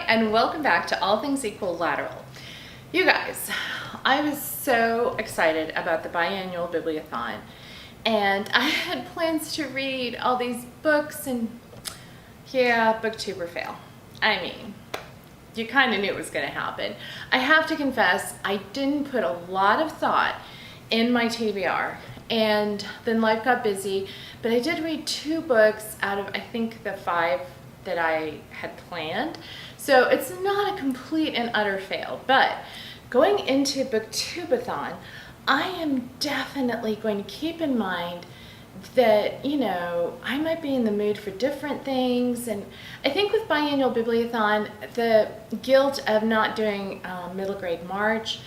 and welcome back to All Things Equilateral. You guys, I was so excited about the Biannual Bibliothon, and I had plans to read all these books, and yeah, booktuber fail. I mean, you kind of knew it was going to happen. I have to confess, I didn't put a lot of thought in my TBR, and then life got busy, but I did read 2 books out of, I think, the 5 that I had planned. So it's not a complete and utter fail, but going into Booktubeathon, I am definitely going to keep in mind that, you know, I might be in the mood for different things. And I think with Biannual Bibliothon, the guilt of not doing middle grade March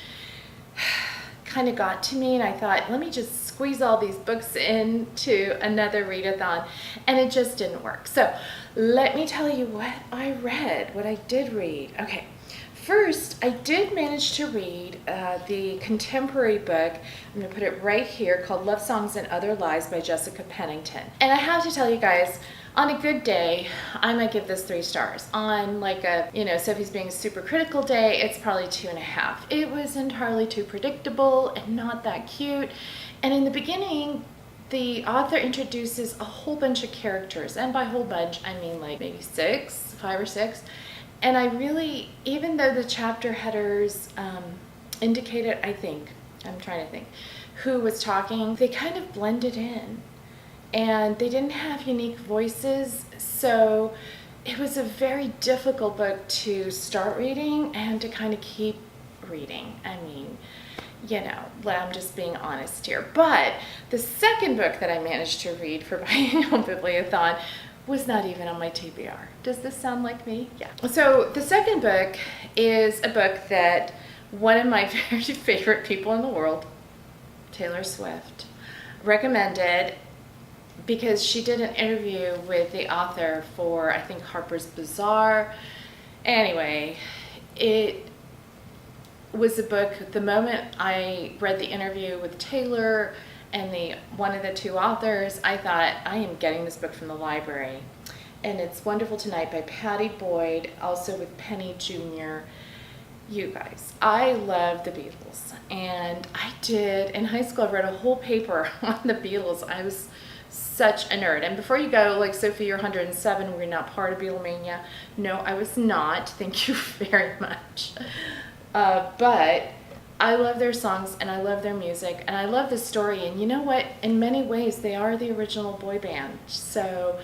kind of got to me, and I thought, let me just squeeze all these books into another read-a-thon, and it just didn't work. So let me tell you what I read, what I did read. Okay, first, I did manage to read the contemporary book, I'm going to put it right here, called Love Songs and Other Lies by Jessica Pennington. And I have to tell you guys, on a good day, I might give this 3 stars. On like a, you know, Sophie's being a super critical day, it's probably 2.5. It was entirely too predictable and not that cute. And in the beginning, the author introduces a whole bunch of characters. And by whole bunch, I mean like maybe 5 or 6. And I really, even though the chapter headers indicated, I'm trying to think, who was talking, they kind of blended in. And they didn't have unique voices, so it was a very difficult book to start reading and to kind of keep reading. I mean, you know, I'm just being honest here. But the second book that I managed to read for Biannual Bibliothon was not even on my TBR. Does this sound like me? Yeah. So the second book is a book that one of my very favorite people in the world, Taylor Swift, recommended, because she did an interview with the author for, I think, Harper's Bazaar. Anyway, it was a book, the moment I read the interview with Taylor and one of the 2 authors, I thought, I am getting this book from the library. And it's Wonderful Tonight by Patty Boyd, also with Penny Jr. You guys, I love the Beatles. And I did, in high school, I read a whole paper on the Beatles. I was such a nerd. And before you go, like, Sophie, you're 107, we're not part of Beatlemania. No, I was not. Thank you very much. But I love their songs, and I love their music, and I love the story. And you know what? In many ways, they are the original boy band. So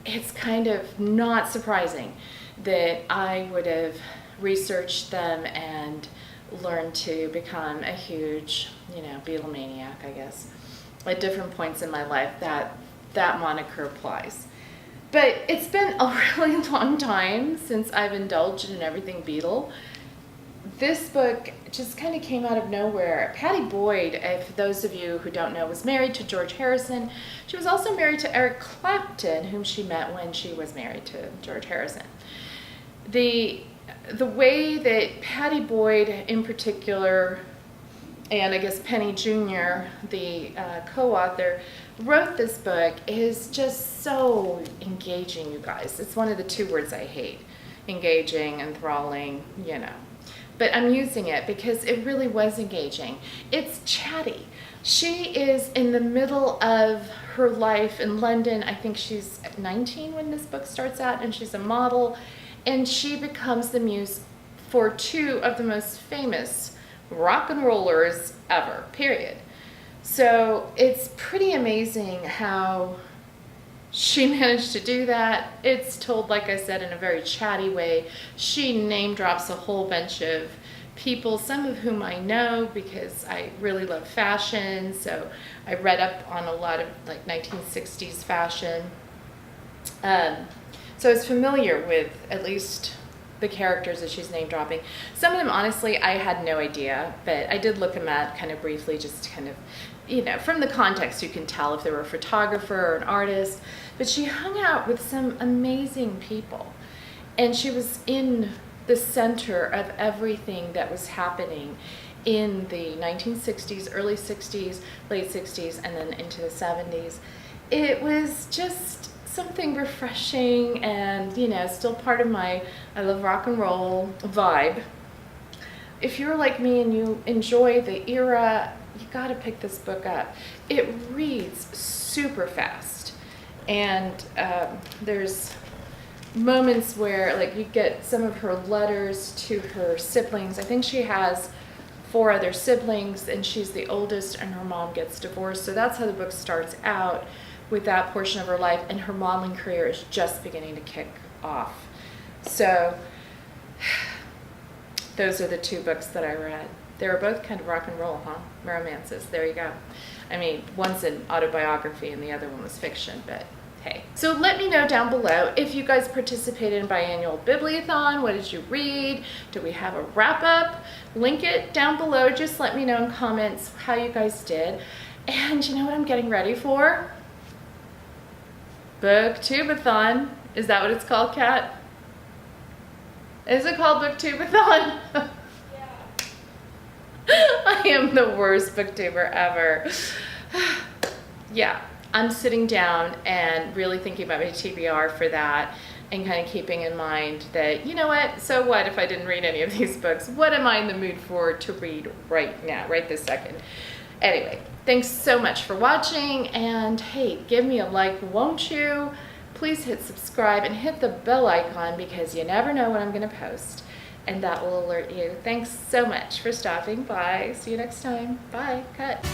it's kind of not surprising that I would have researched them and learned to become a huge, you know, Beatlemaniac, I guess. At different points in my life, that moniker applies. But it's been a really long time since I've indulged in everything Beatle. This book just kind of came out of nowhere. Patty Boyd, if those of you who don't know, was married to George Harrison. She was also married to Eric Clapton, whom she met when she was married to George Harrison. The way that Patty Boyd in particular, and I guess Penny Jr., the co-author, wrote this book is just so engaging, you guys. It's one of the 2 words I hate, engaging, enthralling, you know. But I'm using it because it really was engaging. It's chatty. She is in the middle of her life in London. I think she's 19 when this book starts out, and she's a model. And she becomes the muse for 2 of the most famous rock and rollers ever, period. So it's pretty amazing how she managed to do that. It's told, like I said, in a very chatty way. She name drops a whole bunch of people, some of whom I know because I really love fashion. So I read up on a lot of like 1960s fashion. So I was familiar with at least the characters that she's name dropping. Some of them, honestly, I had no idea, but I did look them up kind of briefly, just kind of, you know, from the context you can tell if they were a photographer or an artist. But she hung out with some amazing people, and she was in the center of everything that was happening in the 1960s, early 60s, late 60s, and then into the 70s. It was just something refreshing and, you know, still part of my I love rock and roll vibe. If you're like me and you enjoy the era, you gotta pick this book up. It reads super fast, and there's moments where like you get some of her letters to her siblings. I think she has 4 other siblings and she's the oldest, and her mom gets divorced. So that's how the book starts out, with that portion of her life, and her modeling career is just beginning to kick off. So those are the 2 books that I read. They were both kind of rock and roll, huh? Romances, there you go. I mean, one's an autobiography and the other one was fiction, but hey. So let me know down below if you guys participated in Biannual Bibliothon. What did you read? Do we have a wrap up? Link it down below. Just let me know in comments how you guys did. And you know what I'm getting ready for? Booktubeathon. Is that what it's called, Kat? Is it called Booktubeathon? Yeah. I am the worst booktuber ever. Yeah, I'm sitting down and really thinking about my TBR for that, and kind of keeping in mind that, you know what, so what if I didn't read any of these books? What am I in the mood for to read right now, right this second? Anyway, thanks so much for watching, and hey, give me a like, won't you? Please hit subscribe and hit the bell icon, because you never know when I'm going to post, and that will alert you. Thanks so much for stopping by. See you next time. Bye. Cut.